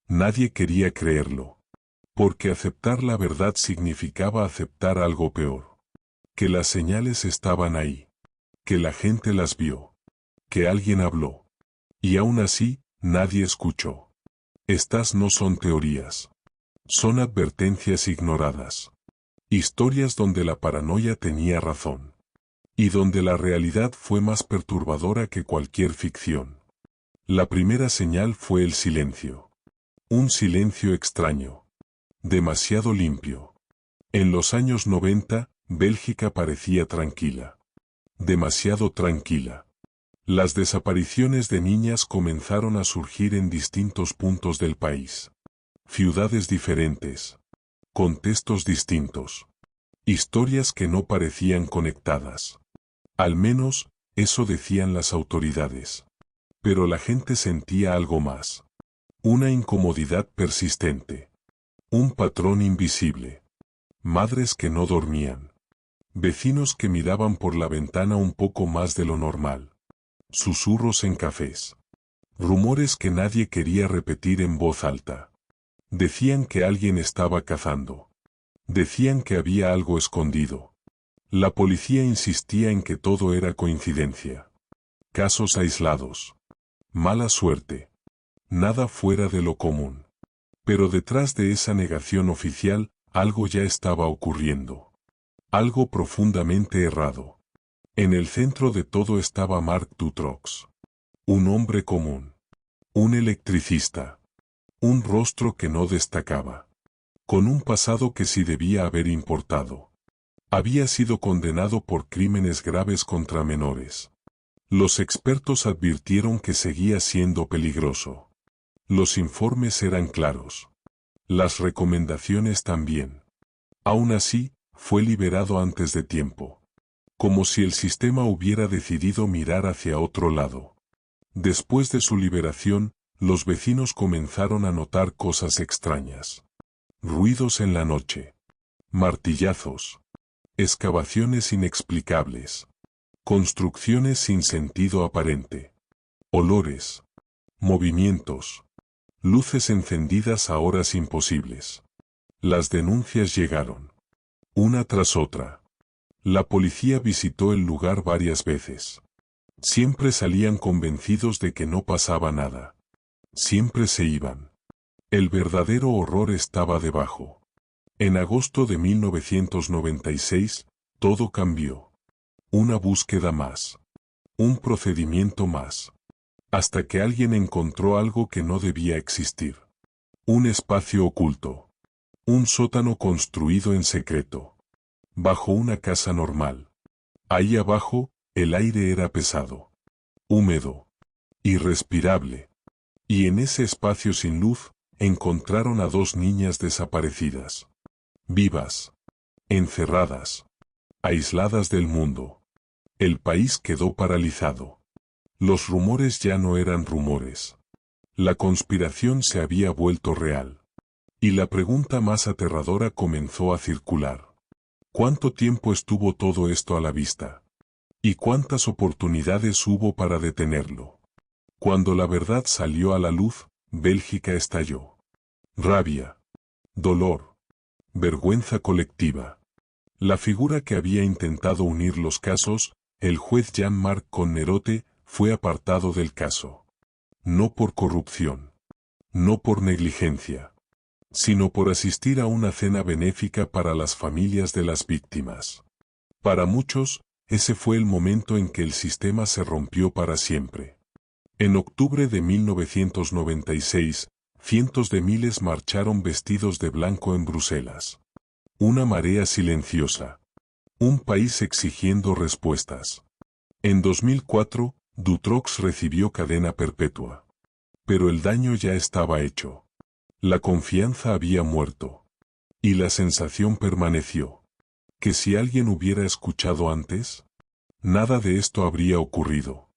Nadie quería creerlo. Porque aceptar la verdad significaba aceptar algo peor. Que las señales estaban ahí. Que la gente las vio. Que alguien habló. Y aún así, nadie escuchó. Estas no son teorías. Son advertencias ignoradas. Historias donde la paranoia tenía razón. Y donde la realidad fue más perturbadora que cualquier ficción. La primera señal fue el silencio. Un silencio extraño. Demasiado limpio. En los años 90, Bélgica parecía tranquila. Demasiado tranquila. Las desapariciones de niñas comenzaron a surgir en distintos puntos del país. Ciudades diferentes. Contextos distintos. Historias que no parecían conectadas. Al menos, eso decían las autoridades. Pero la gente sentía algo más. Una incomodidad persistente. Un patrón invisible. Madres que no dormían. Vecinos que miraban por la ventana un poco más de lo normal. Susurros en cafés. Rumores que nadie quería repetir en voz alta. Decían que alguien estaba cazando. Decían que había algo escondido. La policía insistía en que todo era coincidencia. Casos aislados. Mala suerte. Nada fuera de lo común. Pero detrás de esa negación oficial, algo ya estaba ocurriendo. Algo profundamente errado. En el centro de todo estaba Mark Dutroux. Un hombre común. Un electricista. Un rostro que no destacaba. Con un pasado que sí debía haber importado. Había sido condenado por crímenes graves contra menores. Los expertos advirtieron que seguía siendo peligroso. Los informes eran claros. Las recomendaciones también. Aún así, fue liberado antes de tiempo. Como si el sistema hubiera decidido mirar hacia otro lado. Después de su liberación, los vecinos comenzaron a notar cosas extrañas. Ruidos en la noche. Martillazos. Excavaciones inexplicables. Construcciones sin sentido aparente. Olores. Movimientos. Luces encendidas a horas imposibles. Las denuncias llegaron. Una tras otra. La policía visitó el lugar varias veces. Siempre salían convencidos de que no pasaba nada. Siempre se iban. El verdadero horror estaba debajo. En agosto de 1996, todo cambió. Una búsqueda más. Un procedimiento más. Hasta que alguien encontró algo que no debía existir. Un espacio oculto. Un sótano construido en secreto. Bajo una casa normal. Ahí abajo, el aire era pesado. Húmedo. Irrespirable. Y en ese espacio sin luz, encontraron a dos niñas desaparecidas. Vivas. Encerradas. Aisladas del mundo. El país quedó paralizado. Los rumores ya no eran rumores. La conspiración se había vuelto real. Y la pregunta más aterradora comenzó a circular. ¿Cuánto tiempo estuvo todo esto a la vista? ¿Y cuántas oportunidades hubo para detenerlo? Cuando la verdad salió a la luz, Bélgica estalló. Rabia. Dolor. Vergüenza colectiva. La figura que había intentado unir los casos, el juez Jean-Marc Connerotte, fue apartado del caso. No por corrupción. No por negligencia. Sino por asistir a una cena benéfica para las familias de las víctimas. Para muchos, ese fue el momento en que el sistema se rompió para siempre. En octubre de 1996, cientos de miles marcharon vestidos de blanco en Bruselas. Una marea silenciosa. Un país exigiendo respuestas. En 2004, Dutroux recibió cadena perpetua. Pero el daño ya estaba hecho. La confianza había muerto. Y la sensación permaneció. ¿Que si alguien hubiera escuchado antes? Nada de esto habría ocurrido.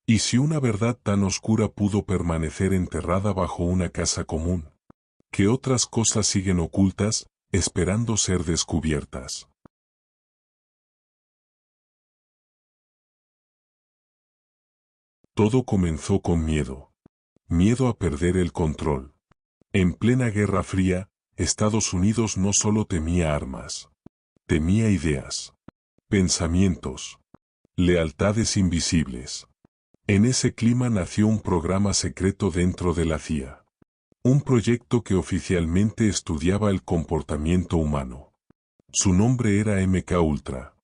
¿Y si una verdad tan oscura pudo permanecer enterrada bajo una casa común? ¿Qué otras cosas siguen ocultas, esperando ser descubiertas? Todo comenzó con miedo. Miedo a perder el control. En plena Guerra Fría, Estados Unidos no solo temía armas, temía ideas, pensamientos, lealtades invisibles. En ese clima nació un programa secreto dentro de la CIA. Un proyecto que oficialmente estudiaba el comportamiento humano. Su nombre era MK Ultra.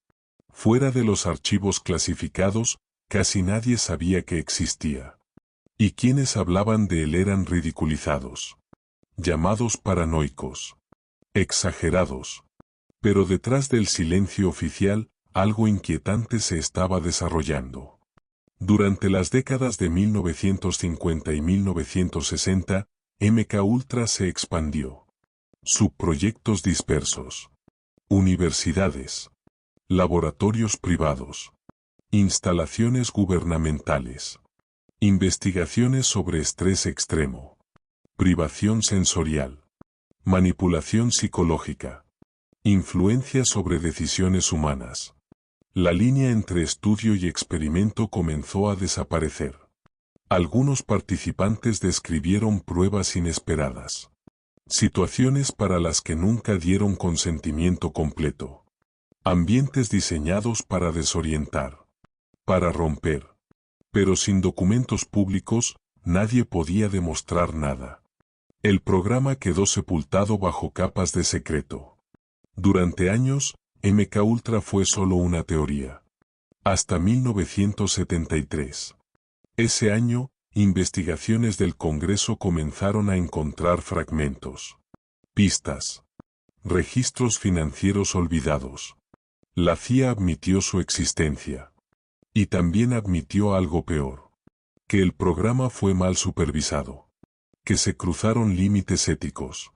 Fuera de los archivos clasificados, casi nadie sabía que existía. Y quienes hablaban de él eran ridiculizados. Llamados paranoicos. Exagerados. Pero detrás del silencio oficial, algo inquietante se estaba desarrollando. Durante las décadas de 1950 y 1960, MK Ultra se expandió. Subproyectos dispersos. Universidades. Laboratorios privados. Instalaciones gubernamentales. Investigaciones sobre estrés extremo. Privación sensorial. Manipulación psicológica. Influencia sobre decisiones humanas. La línea entre estudio y experimento comenzó a desaparecer. Algunos participantes describieron pruebas inesperadas. Situaciones para las que nunca dieron consentimiento completo. Ambientes diseñados para desorientar. Para romper. Pero sin documentos públicos, nadie podía demostrar nada. El programa quedó sepultado bajo capas de secreto. Durante años, MK Ultra fue solo una teoría. Hasta 1973. Ese año, investigaciones del Congreso comenzaron a encontrar fragmentos, pistas, registros financieros olvidados. La CIA admitió su existencia. Y también admitió algo peor. Que el programa fue mal supervisado. Que se cruzaron límites éticos.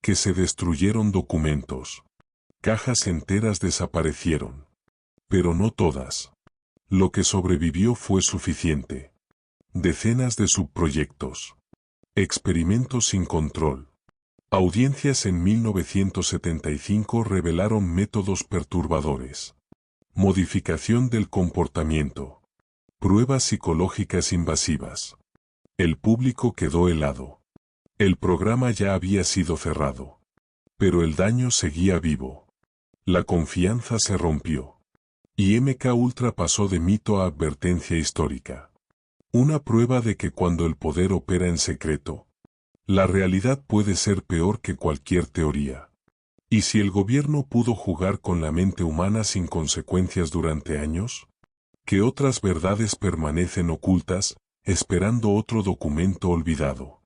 Que se destruyeron documentos. Cajas enteras desaparecieron. Pero no todas. Lo que sobrevivió fue suficiente. Decenas de subproyectos. Experimentos sin control. Audiencias en 1975 revelaron métodos perturbadores. Modificación del comportamiento. Pruebas psicológicas invasivas. El público quedó helado. El programa ya había sido cerrado. Pero el daño seguía vivo. La confianza se rompió. Y MK Ultra pasó de mito a advertencia histórica. Una prueba de que cuando el poder opera en secreto, la realidad puede ser peor que cualquier teoría. ¿Y si el gobierno pudo jugar con la mente humana sin consecuencias durante años? ¿Qué otras verdades permanecen ocultas, esperando otro documento olvidado?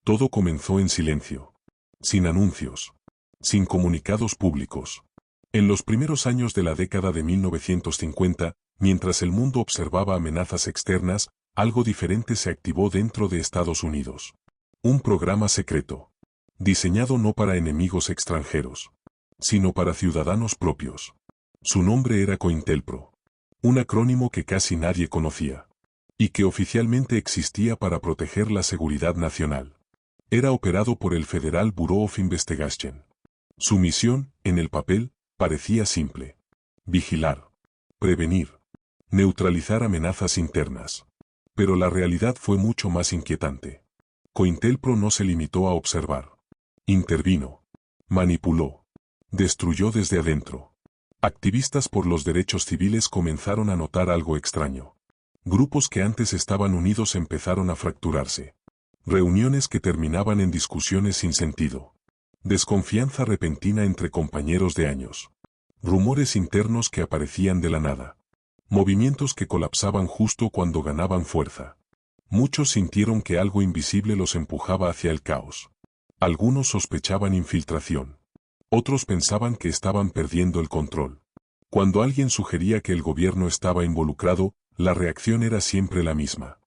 Todo comenzó en silencio. Sin anuncios. Sin comunicados públicos. En los primeros años de la década de 1950, mientras el mundo observaba amenazas externas, algo diferente se activó dentro de Estados Unidos. Un programa secreto. Diseñado no para enemigos extranjeros, sino para ciudadanos propios. Su nombre era COINTELPRO. Un acrónimo que casi nadie conocía. Y que oficialmente existía para proteger la seguridad nacional. Era operado por el Federal Bureau of Investigation. Su misión, en el papel, parecía simple. Vigilar. Prevenir. Neutralizar amenazas internas. Pero la realidad fue mucho más inquietante. COINTELPRO no se limitó a observar. Intervino. Manipuló. Destruyó desde adentro. Activistas por los derechos civiles comenzaron a notar algo extraño. Grupos que antes estaban unidos empezaron a fracturarse. Reuniones que terminaban en discusiones sin sentido. Desconfianza repentina entre compañeros de años. Rumores internos que aparecían de la nada. Movimientos que colapsaban justo cuando ganaban fuerza. Muchos sintieron que algo invisible los empujaba hacia el caos. Algunos sospechaban infiltración. Otros pensaban que estaban perdiendo el control. Cuando alguien sugería que el gobierno estaba involucrado, la reacción era siempre la misma.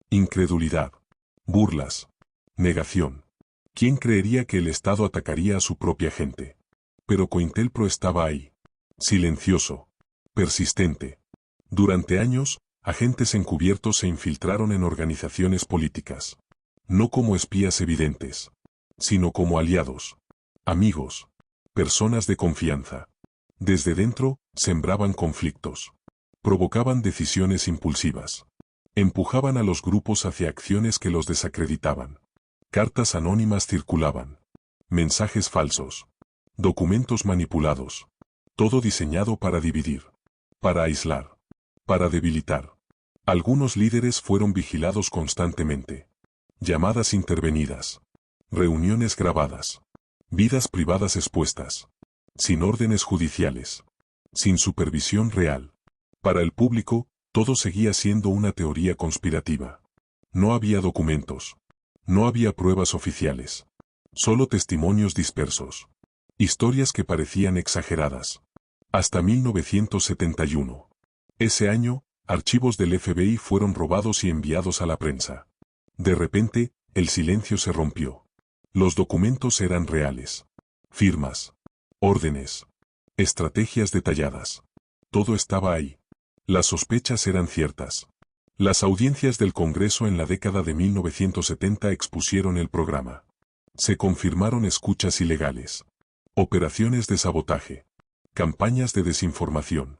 Incredulidad. Burlas. Negación. ¿Quién creería que el Estado atacaría a su propia gente? Pero COINTELPRO estaba ahí. Silencioso. Persistente. Durante años, agentes encubiertos se infiltraron en organizaciones políticas. No como espías evidentes, sino como aliados, amigos, personas de confianza. Desde dentro, sembraban conflictos. Provocaban decisiones impulsivas. Empujaban a los grupos hacia acciones que los desacreditaban. Cartas anónimas circulaban. Mensajes falsos. Documentos manipulados. Todo diseñado para dividir. Para aislar. Para debilitar. Algunos líderes fueron vigilados constantemente. Llamadas intervenidas. Reuniones grabadas. Vidas privadas expuestas. Sin órdenes judiciales. Sin supervisión real. Para el público, todo seguía siendo una teoría conspirativa. No había documentos. No había pruebas oficiales. Solo testimonios dispersos. Historias que parecían exageradas. Hasta 1971. Ese año, archivos del FBI fueron robados y enviados a la prensa. De repente, el silencio se rompió. Los documentos eran reales. Firmas. Órdenes. Estrategias detalladas. Todo estaba ahí. Las sospechas eran ciertas. Las audiencias del Congreso en la década de 1970 expusieron el programa. Se confirmaron escuchas ilegales. Operaciones de sabotaje. Campañas de desinformación.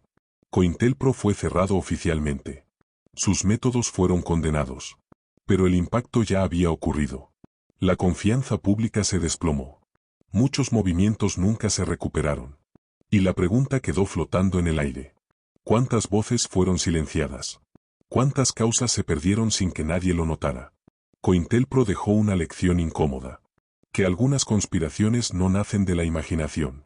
COINTELPRO fue cerrado oficialmente. Sus métodos fueron condenados. Pero el impacto ya había ocurrido. La confianza pública se desplomó. Muchos movimientos nunca se recuperaron. Y la pregunta quedó flotando en el aire. ¿Cuántas voces fueron silenciadas? ¿Cuántas causas se perdieron sin que nadie lo notara? COINTELPRO dejó una lección incómoda. Que algunas conspiraciones no nacen de la imaginación.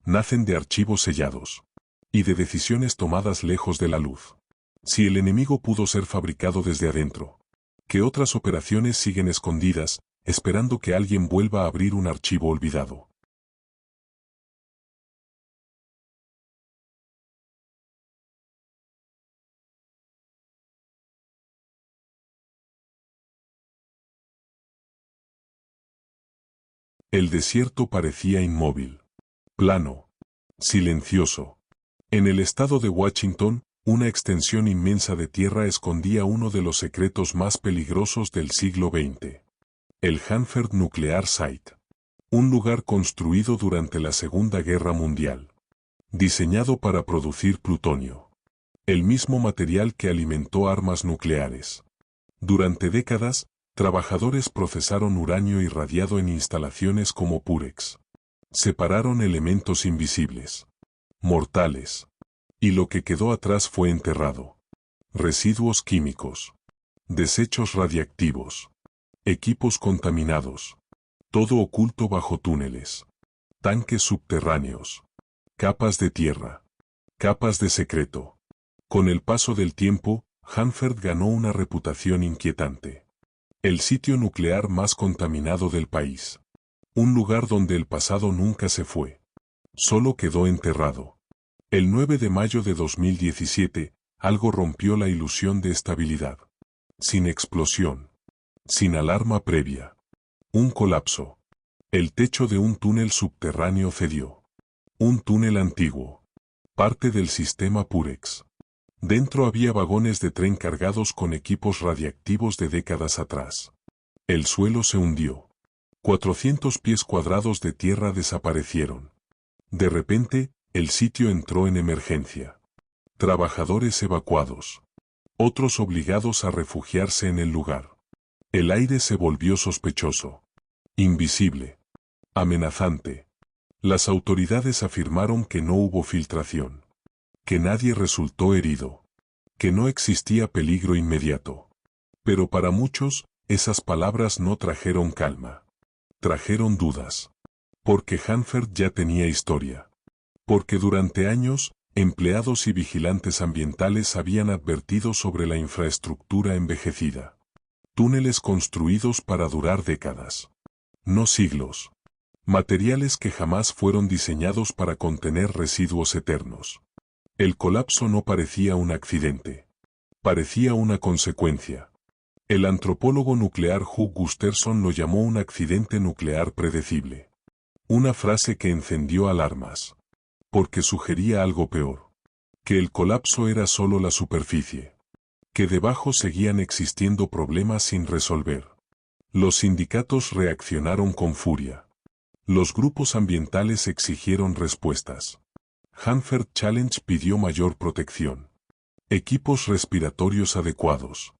Nacen de archivos sellados. Y de decisiones tomadas lejos de la luz. Si el enemigo pudo ser fabricado desde adentro, ¿qué otras operaciones siguen escondidas, esperando que alguien vuelva a abrir un archivo olvidado? El desierto parecía inmóvil. Plano. Silencioso. En el estado de Washington, una extensión inmensa de tierra escondía uno de los secretos más peligrosos del siglo XX. El Hanford Nuclear Site. Un lugar construido durante la Segunda Guerra Mundial. Diseñado para producir plutonio. El mismo material que alimentó armas nucleares. Durante décadas, trabajadores procesaron uranio irradiado en instalaciones como Purex. Separaron elementos invisibles. Mortales. Y lo que quedó atrás fue enterrado. Residuos químicos. Desechos radiactivos. Equipos contaminados. Todo oculto bajo túneles. Tanques subterráneos. Capas de tierra. Capas de secreto. Con el paso del tiempo, Hanford ganó una reputación inquietante. El sitio nuclear más contaminado del país. Un lugar donde el pasado nunca se fue. Solo quedó enterrado. El 9 de mayo de 2017, algo rompió la ilusión de estabilidad. Sin explosión. Sin alarma previa. Un colapso. El techo de un túnel subterráneo cedió. Un túnel antiguo. Parte del sistema Purex. Dentro había vagones de tren cargados con equipos radiactivos de décadas atrás. El suelo se hundió. 400 pies cuadrados de tierra desaparecieron. De repente, el sitio entró en emergencia. Trabajadores evacuados. Otros obligados a refugiarse en el lugar. El aire se volvió sospechoso. Invisible. Amenazante. Las autoridades afirmaron que no hubo filtración. Que nadie resultó herido. Que no existía peligro inmediato. Pero para muchos, esas palabras no trajeron calma. Trajeron dudas. Porque Hanford ya tenía historia. Porque durante años, empleados y vigilantes ambientales habían advertido sobre la infraestructura envejecida. Túneles construidos para durar décadas. No siglos. Materiales que jamás fueron diseñados para contener residuos eternos. El colapso no parecía un accidente. Parecía una consecuencia. El antropólogo nuclear Hugh Gusterson lo llamó un accidente nuclear predecible. Una frase que encendió alarmas. Porque sugería algo peor. Que el colapso era solo la superficie. Que debajo seguían existiendo problemas sin resolver. Los sindicatos reaccionaron con furia. Los grupos ambientales exigieron respuestas. Hanford Challenge pidió mayor protección. Equipos respiratorios adecuados.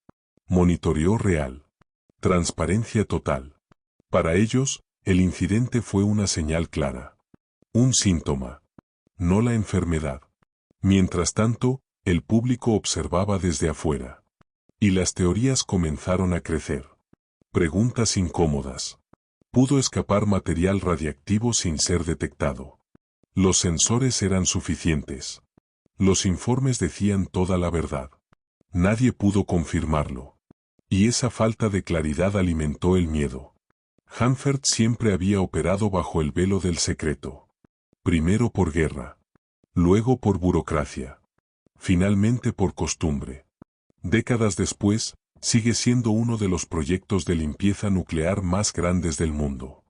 Monitoreo real. Transparencia total. Para ellos, el incidente fue una señal clara. Un síntoma. No la enfermedad. Mientras tanto, el público observaba desde afuera. Y las teorías comenzaron a crecer. Preguntas incómodas. ¿Pudo escapar material radiactivo sin ser detectado? Los sensores eran suficientes. Los informes decían toda la verdad. Nadie pudo confirmarlo. Y esa falta de claridad alimentó el miedo. Hanford siempre había operado bajo el velo del secreto. Primero por guerra. Luego por burocracia. Finalmente por costumbre. Décadas después, sigue siendo uno de los proyectos de limpieza nuclear más grandes del mundo.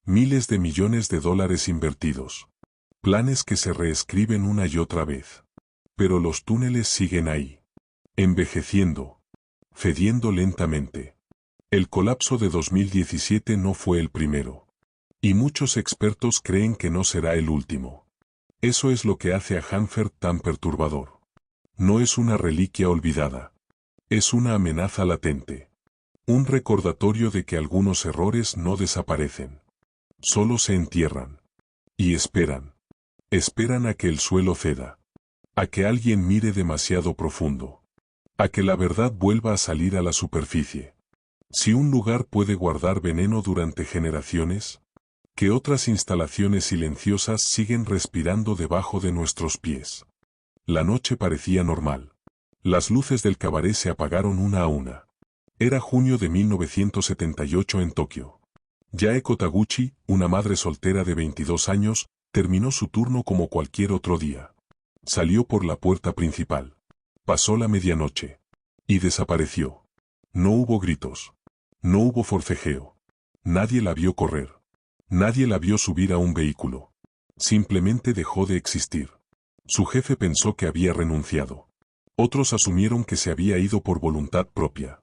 Miles de millones de dólares invertidos. Planes que se reescriben una y otra vez. Pero los túneles siguen ahí. Envejeciendo. Fediendo lentamente. El colapso de 2017 no fue el primero. Y muchos expertos creen que no será el último. Eso es lo que hace a Hanford tan perturbador. No es una reliquia olvidada. Es una amenaza latente. Un recordatorio de que algunos errores no desaparecen. Solo se entierran. Y esperan. Esperan a que el suelo ceda. A que alguien mire demasiado profundo. A que la verdad vuelva a salir a la superficie. Si un lugar puede guardar veneno durante generaciones, ¿qué otras instalaciones silenciosas siguen respirando debajo de nuestros pies? La noche parecía normal. Las luces del cabaret se apagaron una a una. Era junio de 1978 en Tokio. Yaeko Taguchi, una madre soltera de 22 años, terminó su turno como cualquier otro día. Salió por la puerta principal. Pasó la medianoche. Y desapareció. No hubo gritos. No hubo forcejeo. Nadie la vio correr. Nadie la vio subir a un vehículo. Simplemente dejó de existir. Su jefe pensó que había renunciado. Otros asumieron que se había ido por voluntad propia.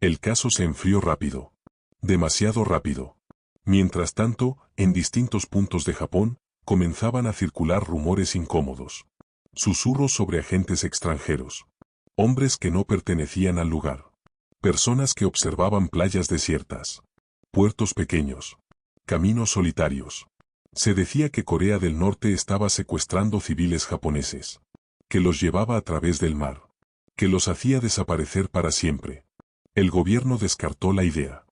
El caso se enfrió rápido. Demasiado rápido. Mientras tanto, en distintos puntos de Japón, comenzaban a circular rumores incómodos. Susurros sobre agentes extranjeros. Hombres que no pertenecían al lugar. Personas que observaban playas desiertas. Puertos pequeños. Caminos solitarios. Se decía que Corea del Norte estaba secuestrando civiles japoneses. Que los llevaba a través del mar. Que los hacía desaparecer para siempre. El gobierno descartó la idea.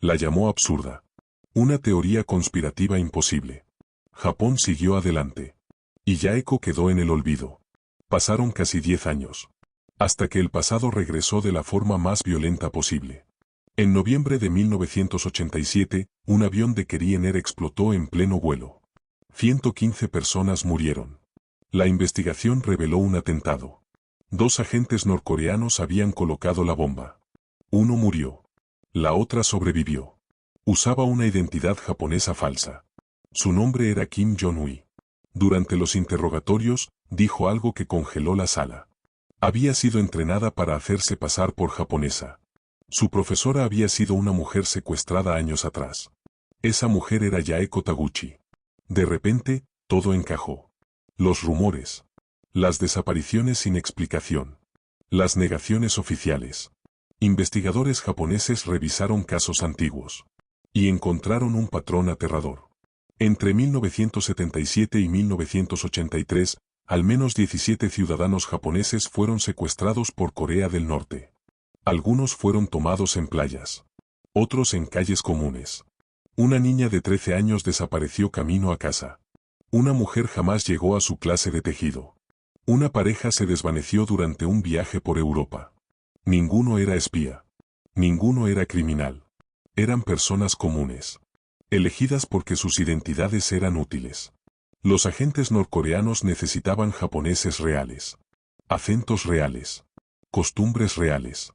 La llamó absurda. Una teoría conspirativa imposible. Japón siguió adelante. Y Yaeko quedó en el olvido. Pasaron casi 10 años. Hasta que el pasado regresó de la forma más violenta posible. En noviembre de 1987, un avión de Korean Air explotó en pleno vuelo. 115 personas murieron. La investigación reveló un atentado. 2 agentes norcoreanos habían colocado la bomba. Uno murió. La otra sobrevivió. Usaba una identidad japonesa falsa. Su nombre era Kim Jong-un. Durante los interrogatorios, dijo algo que congeló la sala. Había sido entrenada para hacerse pasar por japonesa. Su profesora había sido una mujer secuestrada años atrás. Esa mujer era Yaeko Taguchi. De repente, todo encajó. Los rumores. Las desapariciones sin explicación. Las negaciones oficiales. Investigadores japoneses revisaron casos antiguos. Y encontraron un patrón aterrador. Entre 1977 y 1983, al menos 17 ciudadanos japoneses fueron secuestrados por Corea del Norte. Algunos fueron tomados en playas. Otros en calles comunes. Una niña de 13 años desapareció camino a casa. Una mujer jamás llegó a su clase de tejido. Una pareja se desvaneció durante un viaje por Europa. Ninguno era espía. Ninguno era criminal. Eran personas comunes. Elegidas porque sus identidades eran útiles. Los agentes norcoreanos necesitaban japoneses reales. Acentos reales. Costumbres reales.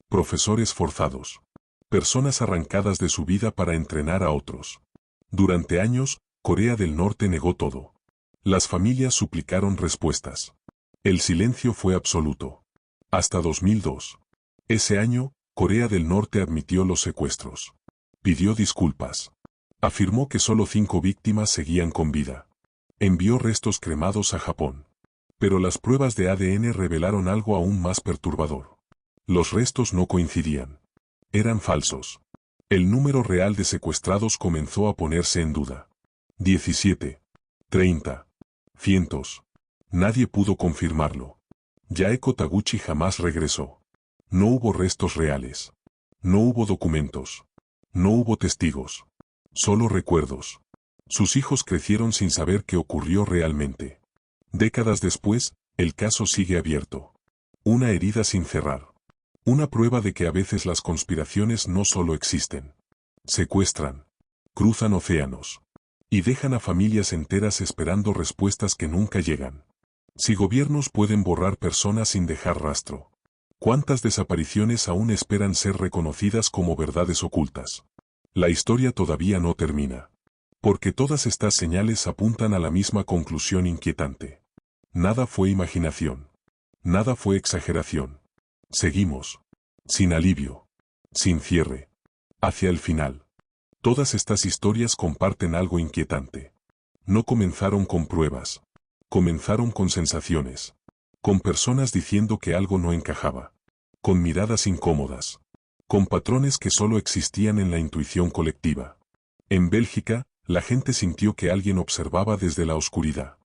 Profesores forzados. Personas arrancadas de su vida para entrenar a otros. Durante años, Corea del Norte negó todo. Las familias suplicaron respuestas. El silencio fue absoluto. Hasta 2002. Ese año, Corea del Norte admitió los secuestros. Pidió disculpas. Afirmó que solo 5 víctimas seguían con vida. Envió restos cremados a Japón. Pero las pruebas de ADN revelaron algo aún más perturbador. Los restos no coincidían. Eran falsos. El número real de secuestrados comenzó a ponerse en duda. 17. 30. Cientos. Nadie pudo confirmarlo. Yaeko Taguchi jamás regresó. No hubo restos reales. No hubo documentos. No hubo testigos. Solo recuerdos. Sus hijos crecieron sin saber qué ocurrió realmente. Décadas después, el caso sigue abierto. Una herida sin cerrar. Una prueba de que a veces las conspiraciones no solo existen. Secuestran. Cruzan océanos. Y dejan a familias enteras esperando respuestas que nunca llegan. Si gobiernos pueden borrar personas sin dejar rastro, ¿cuántas desapariciones aún esperan ser reconocidas como verdades ocultas? La historia todavía no termina. Porque todas estas señales apuntan a la misma conclusión inquietante. Nada fue imaginación. Nada fue exageración. Seguimos. Sin alivio. Sin cierre. Hacia el final. Todas estas historias comparten algo inquietante. No comenzaron con pruebas. Comenzaron con sensaciones. Con personas diciendo que algo no encajaba. Con miradas incómodas. Con patrones que solo existían en la intuición colectiva. En Bélgica, la gente sintió que alguien observaba desde la oscuridad.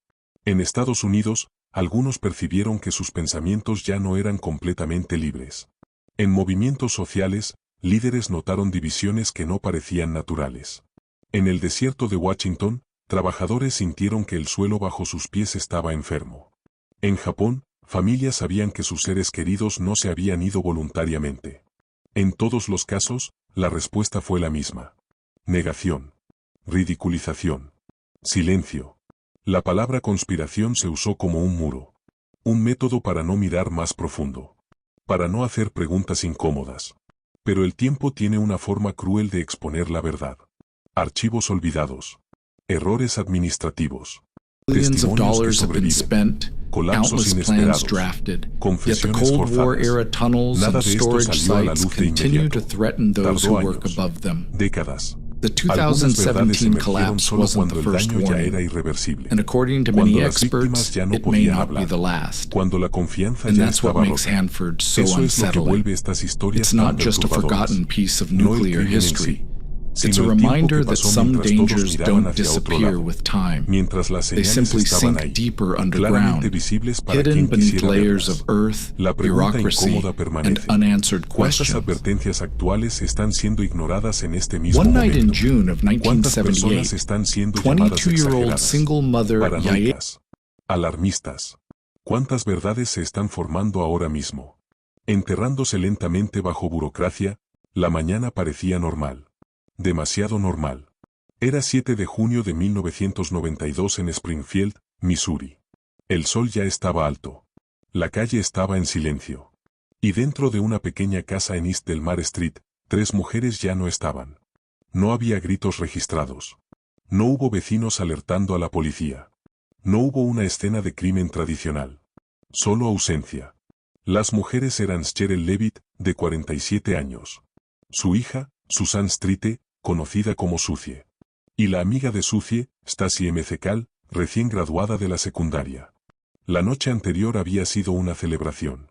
En Estados Unidos, algunos percibieron que sus pensamientos ya no eran completamente libres. En movimientos sociales, líderes notaron divisiones que no parecían naturales. En el desierto de Washington, trabajadores sintieron que el suelo bajo sus pies estaba enfermo. En Japón, familias sabían que sus seres queridos no se habían ido voluntariamente. En todos los casos, la respuesta fue la misma. Negación. Ridiculización. Silencio. La palabra conspiración se usó como un muro. Un método para no mirar más profundo. Para no hacer preguntas incómodas. Pero el tiempo tiene una forma cruel de exponer la verdad. Archivos olvidados. Errores administrativos. Billions of Testimonios que dollars have been sobreviven. spent, Colapsos countless plans inesperados. drafted, yet the Confesiones Cold War forzadas. era tunnels Nada and de esto storage salió a la sites luz de continue to inmediato. threaten those who Tardó work años. above them. Décadas. The Algunas verdades 2017 emergieron collapse solo wasn't cuando the el first daño ya era warning, irreversible. and according to Cuando many las víctimas experts, ya no it may podían not be hablar. the last. Cuando la confianza And ya that's what estaba makes rota. Hanford so Eso es lo que unsettling. vuelve estas historias It's tan not just a perturbadoras. forgotten piece of No el nuclear crimen en sí, history. It's a sino el tiempo reminder que that pasó some mientras todos dangers miraban don't hacia otro disappear lado. with time. Mientras las They señales simply estaban sink ahí, deeper claramente underground, visibles para hidden quien beneath quisiera layers verlas. of earth, La pregunta bureaucracy, incómoda and permanece. unanswered ¿Cuántas questions. advertencias actuales están siendo ignoradas en este mismo One night in momento? June of ¿Cuántas personas 1978, están siendo llamadas 22-year-old exageradas, single mother Yael paranoicas, alarmistas? ¿Cuántas verdades se están formando ahora mismo? Enterrándose lentamente bajo burocracia, la mañana parecía normal. Demasiado normal. Era 7 de junio de 1992 en Springfield, Missouri. El sol ya estaba alto. La calle estaba en silencio. Y dentro de una pequeña casa en East Del Mar Street, 3 mujeres ya no estaban. No había gritos registrados. No hubo vecinos alertando a la policía. No hubo una escena de crimen tradicional. Solo ausencia. Las mujeres eran Cheryl Levitt, de 47 años. Su hija, Susan Streete, conocida como Suzie. Y la amiga de Suzie, Stacy Mezcal, recién graduada de la secundaria. La noche anterior había sido una celebración.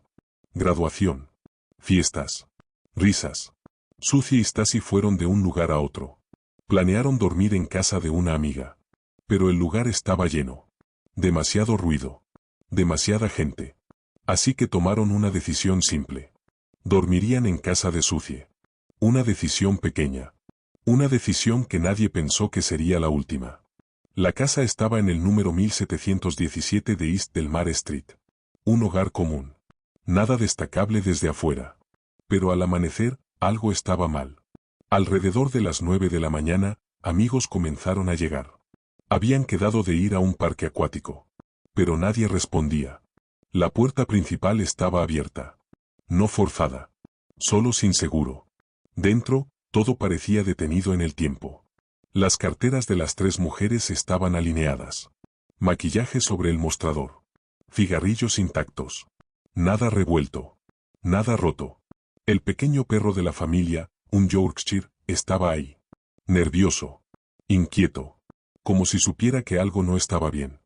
Graduación. Fiestas. Risas. Suzie y Stacy fueron de un lugar a otro. Planearon dormir en casa de una amiga. Pero el lugar estaba lleno. Demasiado ruido. Demasiada gente. Así que tomaron una decisión simple. Dormirían en casa de Suzie. Una decisión pequeña. Una decisión que nadie pensó que sería la última. La casa estaba en el número 1717 de East Del Mar Street. Un hogar común. Nada destacable desde afuera. Pero al amanecer, algo estaba mal. Alrededor de las 9 de la mañana, amigos comenzaron a llegar. Habían quedado de ir a un parque acuático. Pero nadie respondía. La puerta principal estaba abierta. No forzada. Solo sin seguro. Dentro, todo parecía detenido en el tiempo. Las carteras de las 3 mujeres estaban alineadas. Maquillaje sobre el mostrador. Cigarrillos intactos. Nada revuelto. Nada roto. El pequeño perro de la familia, un Yorkshire, estaba ahí. Nervioso. Inquieto. Como si supiera que algo no estaba bien.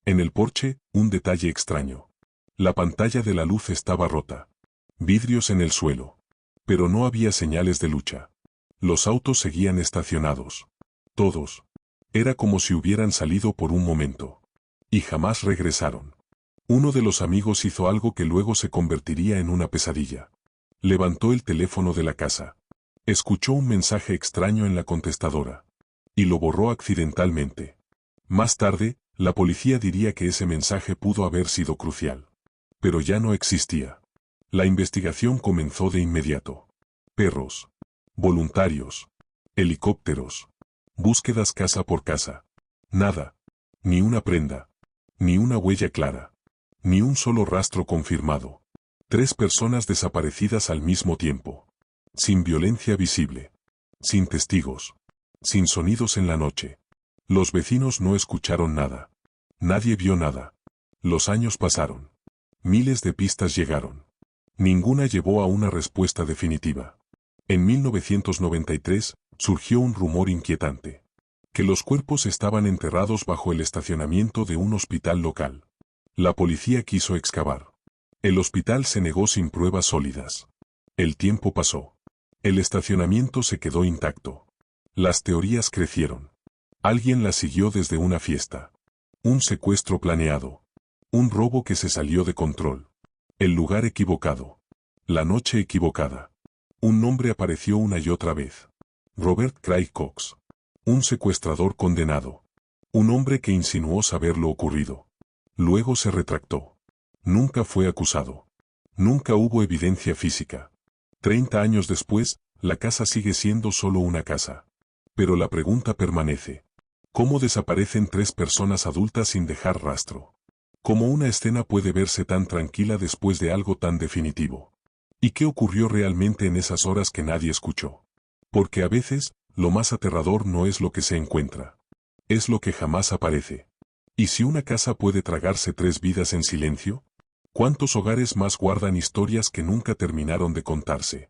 En el porche, un detalle extraño. La pantalla de la luz estaba rota. vidrios en el suelo. Pero no había señales de lucha. Los autos seguían estacionados. Todos. Era como si hubieran salido por un momento. Y jamás regresaron. Uno de los amigos hizo algo que luego se convertiría en una pesadilla. Levantó el teléfono de la casa. Escuchó un mensaje extraño en la contestadora. Y lo borró accidentalmente. Más tarde, la policía diría que ese mensaje pudo haber sido crucial. Pero ya no existía. La investigación comenzó de inmediato. Perros. Voluntarios. Helicópteros. Búsquedas casa por casa. Nada. Ni una prenda. Ni una huella clara. Ni un solo rastro confirmado. 3 personas desaparecidas al mismo tiempo. Sin violencia visible. Sin testigos. Sin sonidos en la noche. Los vecinos no escucharon nada. Nadie vio nada. Los años pasaron. Miles de pistas llegaron. Ninguna llevó a una respuesta definitiva. En 1993, surgió un rumor inquietante. Que los cuerpos estaban enterrados bajo el estacionamiento de un hospital local. La policía quiso excavar. El hospital se negó sin pruebas sólidas. El tiempo pasó. El estacionamiento se quedó intacto. Las teorías crecieron. Alguien las siguió desde una fiesta. Un secuestro planeado. Un robo que se salió de control. El lugar equivocado. La noche equivocada. Un nombre apareció una y otra vez. Robert Craig Cox. Un secuestrador condenado. Un hombre que insinuó saber lo ocurrido. Luego se retractó. Nunca fue acusado. Nunca hubo evidencia física. 30 años después, la casa sigue siendo solo una casa. Pero la pregunta permanece. ¿Cómo desaparecen 3 personas adultas sin dejar rastro? ¿Cómo una escena puede verse tan tranquila después de algo tan definitivo? ¿Y qué ocurrió realmente en esas horas que nadie escuchó? Porque a veces, lo más aterrador no es lo que se encuentra. Es lo que jamás aparece. ¿Y si una casa puede tragarse 3 vidas en silencio? ¿Cuántos hogares más guardan historias que nunca terminaron de contarse?